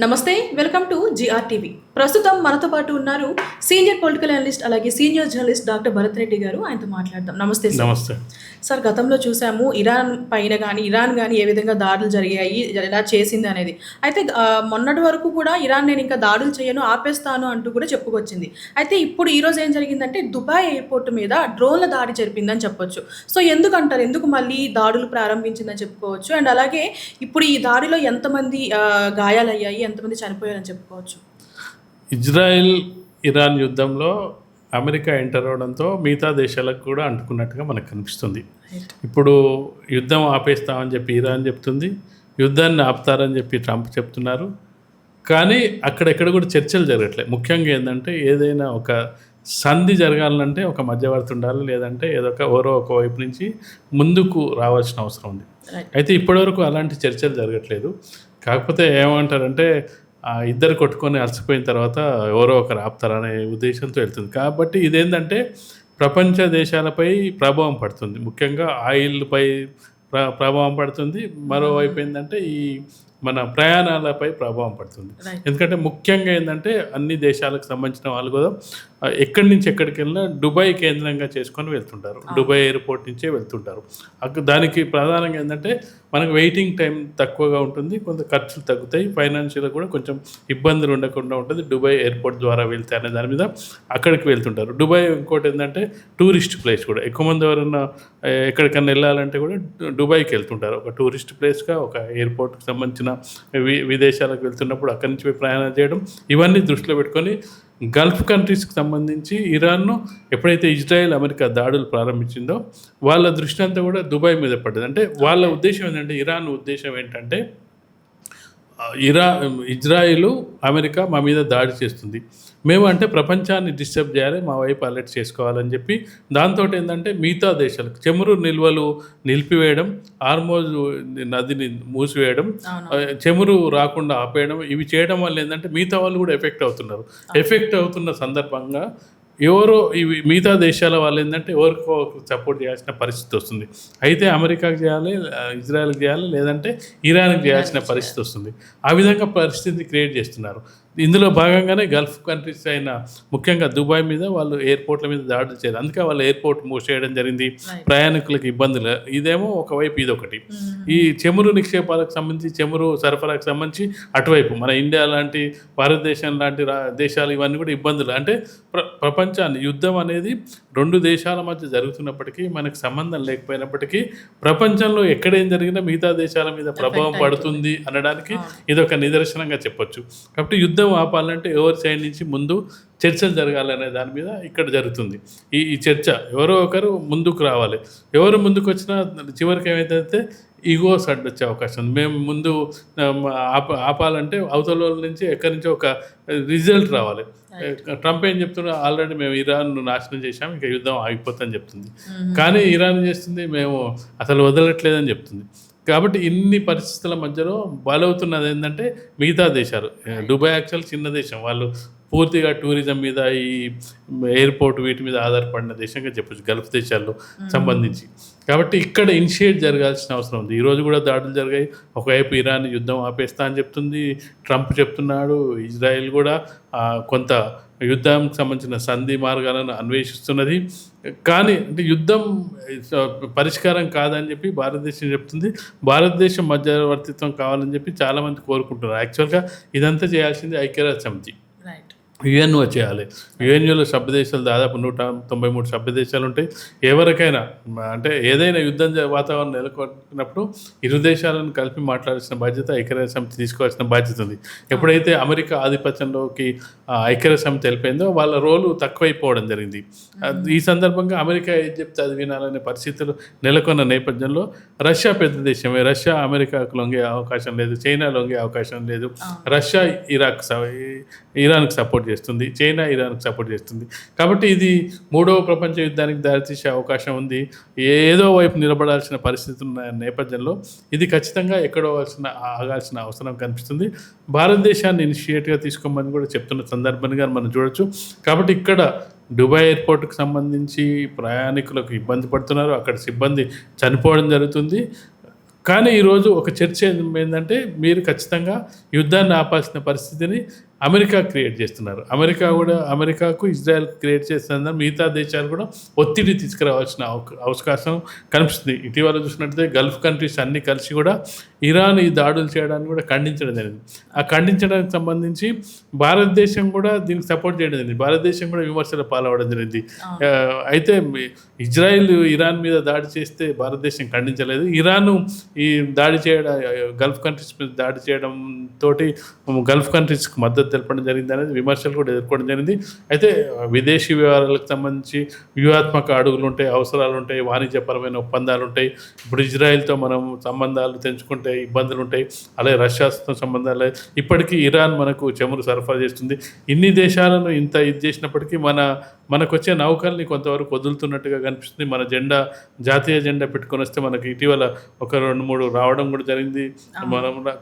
నమస్తే. Welcome to TV. ప్రస్తుతం మనతో పాటు ఉన్నారు సీనియర్ పొలిటికల్ అనలిస్ట్ అలాగే senior journalist doctor Bharat Reddy గారు. ఆయనతో మాట్లాడదాం. నమస్తే సార్. నమస్తే. సార్, గతంలో చూసాము ఇరాన్ పైన గానీ, ఇరాన్ గానీ ఏ విధంగా దాడులు జరిగాయి, ఎలా చేసింది అనేది. అయితే మొన్నటి వరకు కూడా ఇరాన్ నేను ఇంకా దాడులు చేయను, ఆపేస్తాను అంటూ కూడా చెప్పుకొచ్చింది. అయితే ఇప్పుడు ఈరోజు ఏం జరిగిందంటే దుబాయ్ ఎయిర్‌పోర్ట్ మీద డ్రోన్‌ల దాడి జరిపిందని చెప్పొచ్చు. సో ఎందుకంటారు? ఎందుకు మళ్ళీ దాడులు ప్రారంభించిందని చెప్పుకోవచ్చు? అండ్ అలాగే ఇప్పుడు ఈ దాడిలో ఎంతమంది గాయాలయ్యాయి, ఎంతమంది చనిపోయారని చెప్పుకోవచ్చు? ఇజ్రాయెల్, ఇరాన్ యుద్ధంలో అమెరికా ఎంటర్ అవ్వడంతో మిగతా దేశాలకు కూడా అంటుకున్నట్టుగా మనకు కనిపిస్తుంది. ఇప్పుడు యుద్ధం ఆపేస్తామని చెప్పి ఇరాన్ చెప్తుంది, యుద్ధాన్ని ఆపుతారని చెప్పి ట్రంప్ చెప్తున్నారు. కానీ అక్కడెక్కడ కూడా చర్చలు జరగట్లేదు. ముఖ్యంగా ఏంటంటే ఏదైనా ఒక సంధి జరగాలంటే ఒక మధ్యవర్తి ఉండాలి, లేదంటే ఎవరో ఒక వైపు నుంచి ముందుకు రావాల్సిన అవసరం ఉంది. అయితే ఇప్పటివరకు అలాంటి చర్చలు జరగట్లేదు. కాకపోతే ఏమంటారంటే ఇద్దరు కొట్టుకొని అలసిపోయిన తర్వాత ఎవరో ఒకరు ఆపుతారనే ఉద్దేశంతో వెళ్తుంది. కాబట్టి ఇదేంటంటే ప్రపంచ దేశాలపై ప్రభావం పడుతుంది. ముఖ్యంగా ఆయిల్‌పై ప్రభావం పడుతుంది. మరోవైపు ఏంటంటే ఈ మన ప్రయాణాలపై ప్రభావం పడుతుంది. ఎందుకంటే ముఖ్యంగా ఏంటంటే అన్ని దేశాలకు సంబంధించిన వాళ్ళు కూడా ఎక్కడి నుంచి ఎక్కడికి వెళ్ళినా దుబాయ్ కేంద్రంగా చేసుకొని వెళ్తుంటారు. దుబాయ్ ఎయిర్‌పోర్ట్ నుంచే వెళ్తుంటారు. దానికి ప్రధానంగా ఏంటంటే మనకు వెయిటింగ్ టైం తక్కువగా ఉంటుంది, కొంత ఖర్చులు తగ్గుతాయి, ఫైనాన్షియల్‌గా కూడా కొంచెం ఇబ్బందులు ఉండకుండా ఉంటుంది దుబాయ్ ఎయిర్‌పోర్ట్ ద్వారా వెళ్తే అనే దాని మీద అక్కడికి వెళ్తుంటారు. దుబాయ్ ఇంకోటి ఏంటంటే టూరిస్ట్ ప్లేస్ కూడా. ఎక్కువ మంది ఎవరైనా ఎక్కడికన్నా వెళ్ళాలంటే కూడా దుబాయ్కి వెళ్తుంటారు. ఒక టూరిస్ట్ ప్లేస్గా, ఒక ఎయిర్‌పోర్ట్కి సంబంధించిన విదేశాలకు వెళ్తున్నప్పుడు అక్కడి నుంచి పోయి ప్రయాణం చేయడం, ఇవన్నీ దృష్టిలో పెట్టుకొని గల్ఫ్ కంట్రీస్కి సంబంధించి ఇరాన్ను ఎప్పుడైతే ఇజ్రాయెల్, అమెరికా దాడులు ప్రారంభించిందో వాళ్ళ దృష్టి అంతా కూడా దుబాయ్ మీద పడ్డది. అంటే వాళ్ళ ఉద్దేశం ఏంటంటే, ఇరాన్ ఉద్దేశం ఏంటంటే ఇజ్రాయిలు, అమెరికా మా మీద దాడి చేస్తుంది, మేము అంటే ప్రపంచాన్ని డిస్టర్బ్ చేయాలి, మా వైపు అలర్ట్ చేసుకోవాలని చెప్పి దాంతో ఏంటంటే మిగతా దేశాలకు చమురు నిల్వలు నిలిపివేయడం, హార్మోజ్ నదిని మూసివేయడం, చమురు రాకుండా ఆపేయడం, ఇవి చేయడం వల్ల ఏంటంటే మిగతా వాళ్ళు కూడా ఎఫెక్ట్ అవుతున్నారు. ఎఫెక్ట్ అవుతున్న సందర్భంగా ఎవరో ఇవి మిగతా దేశాల వాళ్ళు ఏంటంటే ఎవరికో సపోర్ట్ చేయాల్సిన పరిస్థితి వస్తుంది. అయితే అమెరికాకి చేయాలి, ఇజ్రాయెల్కి చేయాలి, లేదంటే ఇరాన్కి చేయాల్సిన పరిస్థితి వస్తుంది. ఆ విధంగా పరిస్థితి క్రియేట్ చేస్తున్నారు. ఇందులో భాగంగానే గల్ఫ్ కంట్రీస్ అయిన ముఖ్యంగా దుబాయ్ మీద వాళ్ళు ఎయిర్పోర్ట్ల మీద దాడులు చేయరు. అందుకే వాళ్ళు ఎయిర్పోర్ట్ మూసేయడం జరిగింది, ప్రయాణికులకు ఇబ్బందులు. ఇదేమో ఒకవైపు ఇదొకటి. ఈ చమురు నిక్షేపాలకు సంబంధించి, చమురు సరఫరాకు సంబంధించి అటువైపు మన ఇండియా లాంటి, భారతదేశం లాంటి దేశాలు ఇవన్నీ కూడా ఇబ్బందులు. అంటే ప్రపంచాన్ని యుద్ధం అనేది రెండు దేశాల మధ్య జరుగుతున్నప్పటికీ, మనకు సంబంధం లేకపోయినప్పటికీ ప్రపంచంలో ఎక్కడేం జరిగినా మిగతా దేశాల మీద ప్రభావం పడుతుంది అనడానికి ఇదొక నిదర్శనంగా చెప్పొచ్చు. కాబట్టి యుద్ధం ఆపాలంటే ఎవరి సైడ్ నుంచి ముందు చర్చలు జరగాలనే దాని మీద ఇక్కడ జరుగుతుంది ఈ చర్చ. ఎవరో ఒకరు ముందుకు రావాలి. ఎవరు ముందుకు వచ్చినా చివరికి ఏమైతే ఈగోస్ అడ్డొచ్చే అవకాశం ఉంది. మేము ముందు ఆపాలంటే అవతల నుంచి ఎక్కడి నుంచో ఒక రిజల్ట్ రావాలి. ట్రంప్ ఏం చెప్తున్నా, ఆల్రెడీ మేము ఇరాన్ను నాశనం చేశాం, ఇంకా యుద్ధం ఆగిపోతుందని చెప్తుంది. కానీ ఇరాన్ చేస్తుంది, మేము అసలు వదలట్లేదని చెప్తుంది. కాబట్టి ఇన్ని పరిస్థితుల మధ్యలో బలవుతున్నది ఏంటంటే మిగతా దేశాలు. దుబాయ్ యాక్చువల్ చిన్న దేశం, వాళ్ళు పూర్తిగా టూరిజం మీద, ఈ ఎయిర్పోర్ట్ వీటి మీద ఆధారపడిన దేశంగా చెప్పొచ్చు గల్ఫ్ దేశాల్లో సంబంధించి. కాబట్టి ఇక్కడ ఇనిషియేట్ జరగాల్సిన అవసరం ఉంది. ఈరోజు కూడా దాడులు జరిగాయి. ఒకవైపు ఇరాన్ యుద్ధం ఆపేస్తా అని చెప్తుంది, ట్రంప్ చెప్తున్నాడు. ఇజ్రాయెల్ కూడా కొంత యుద్ధానికి సంబంధించిన సంధి మార్గాలను అన్వేషిస్తున్నది. కానీ అంటే యుద్ధం పరిష్కారం కాదని చెప్పి భారతదేశం చెప్తుంది. భారతదేశం మధ్యవర్తిత్వం కావాలని చెప్పి చాలామంది కోరుకుంటున్నారు. యాక్చువల్గా ఇదంతా చేయాల్సింది ఐక్యరాజ్య సమితి, యుఎన్ఓ చేయాలి. యుఎన్ఓలో సభ్యదేశాలు దాదాపు 193 సభ్యదేశాలు ఉంటాయి. ఎవరికైనా అంటే ఏదైనా యుద్ధం వాతావరణం నెలకొన్నప్పుడు ఇరు దేశాలను కలిపి మాట్లాడాల్సిన బాధ్యత ఐక్యరాజ్య సమితి తీసుకోవాల్సిన బాధ్యత ఉంది. ఎప్పుడైతే అమెరికా ఆధిపత్యంలోకి ఐక్యరాజ్య సమితి వెళ్ళిపోయిందో వాళ్ళ రోలు తక్కువైపోవడం జరిగింది. ఈ సందర్భంగా అమెరికా ఏది చెప్తే అది వినాలనే పరిస్థితులు నెలకొన్న నేపథ్యంలో రష్యా పెద్ద దేశమే, రష్యా అమెరికాకు లొంగే అవకాశం లేదు, చైనా లొంగే అవకాశం లేదు. రష్యా ఇరాన్కి సపోర్ట్ చేస్తుంది, చైనా ఇరాన్కి సపోర్ట్ చేస్తుంది. కాబట్టి ఇది మూడవ ప్రపంచ యుద్ధానికి దారితీసే అవకాశం ఉంది. ఏదో వైపు నిలబడాల్సిన పరిస్థితి ఉన్న నేపథ్యంలో ఇది ఖచ్చితంగా ఎక్కడో ఆగాల్సిన అవసరం కనిపిస్తుంది. భారతదేశాన్ని ఇనిషియేట్గా తీసుకోమని కూడా చెప్తున్న సందర్భంగా మనం చూడొచ్చు. కాబట్టి ఇక్కడ దుబాయ్ ఎయిర్పోర్ట్కి సంబంధించి ప్రయాణికులకు ఇబ్బంది పడుతున్నారు, అక్కడ సిబ్బంది చనిపోవడం జరుగుతుంది. కానీ ఈరోజు ఒక చర్చ ఏంటంటే మీరు ఖచ్చితంగా యుద్ధాన్ని ఆపాల్సిన పరిస్థితిని అమెరికా క్రియేట్ చేస్తున్నారు. అమెరికాకు ఇజ్రాయెల్ క్రియేట్ చేస్తున్నారు. మిగతా దేశాలు కూడా ఒత్తిడి తీసుకురావాల్సిన అవకాశం కనిపిస్తుంది. ఇటీవల చూసినట్లయితే గల్ఫ్ కంట్రీస్ అన్నీ కలిసి కూడా ఇరాన్ ఈ దాడులు చేయడానికి కూడా ఖండించడం జరిగింది. ఆ ఖండించడానికి సంబంధించి భారతదేశం కూడా దీనికి సపోర్ట్ చేయడం జరిగింది. భారతదేశం కూడా విమర్శలు పాల్గొనడం జరిగింది. అయితే ఇజ్రాయెల్ ఇరాన్ మీద దాడి చేస్తే భారతదేశం ఖండించలేదు. ఇరాన్ ఈ దాడి చేయడం గల్ఫ్ కంట్రీస్ మీద దాడి చేయడం తోటి గల్ఫ్ కంట్రీస్కి మద్దతు తెలపడం జరిగింది అనేది విమర్శలు కూడా ఎదుర్కోవడం జరిగింది. అయితే విదేశీ వ్యవహారాలకు సంబంధించి వ్యూహాత్మక అడుగులు ఉంటాయి, అవసరాలు ఉంటాయి, వాణిజ్యపరమైన ఒప్పందాలు ఉంటాయి. ఇప్పుడు ఇజ్రాయెల్తో మనం సంబంధాలు తెంచుకుంటే ఇబ్బందులు ఉంటాయి. అలాగే రష్యాతో సంబంధాలు. ఇప్పటికీ ఇరాన్ మనకు చమురు సరఫరా చేస్తుంది. ఇన్ని దేశాలను ఇంత ఇది చేసినప్పటికీ మనకు వచ్చే నౌకల్ని కొంతవరకు వదులుతున్నట్టుగా కనిపిస్తుంది. మన జాతీయ జెండా పెట్టుకొని వస్తే మనకి ఇటీవల ఒక 2-3 రావడం కూడా జరిగింది.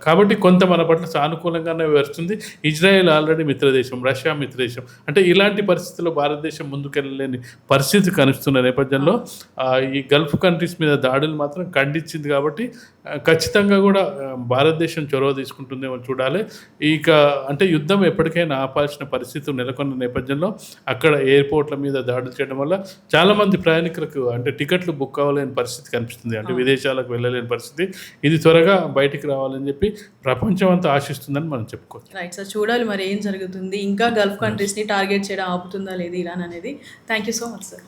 కాబట్టి కొంత మన పట్ల సానుకూలంగానే వ్యవహరిస్తుంది. ఇజ్రాయెల్ ఆల్రెడీ మిత్రదేశం, రష్యా మిత్రదేశం. అంటే ఇలాంటి పరిస్థితుల్లో భారతదేశం ముందుకెళ్ళలేని పరిస్థితి కనిపిస్తున్న నేపథ్యంలో ఈ గల్ఫ్ కంట్రీస్ మీద దాడులు మాత్రం ఖండించింది. కాబట్టి ఖచ్చితంగా కూడా భారతదేశం చొరవ తీసుకుంటుందేమో చూడాలి. అంటే యుద్ధం ఎప్పటికైనా ఆపాల్సిన పరిస్థితులు నెలకొన్న నేపథ్యంలో అక్కడ ఎయిర్పోర్ట్ల మీద దాడులు చేయడం వల్ల చాలామంది ప్రయాణికులకు అంటే టికెట్లు బుక్ అవ్వలేని పరిస్థితి కనిపిస్తుంది. అంటే విదేశాలకు వెళ్ళలేని పరిస్థితి. ఇది త్వరగా బయటికి రావాలని చెప్పి ప్రపంచం అంతా ఆశిస్తుందని మనం చెప్పుకోవచ్చు. రైట్ సార్, చూడాలి మరి ఏం జరుగుతుంది. ఇంకా గల్ఫ్ కంట్రీస్ని టార్గెట్ చేయడం ఆపుతుందా లేదు ఇరాన్ అనేది. Thank you so much sir.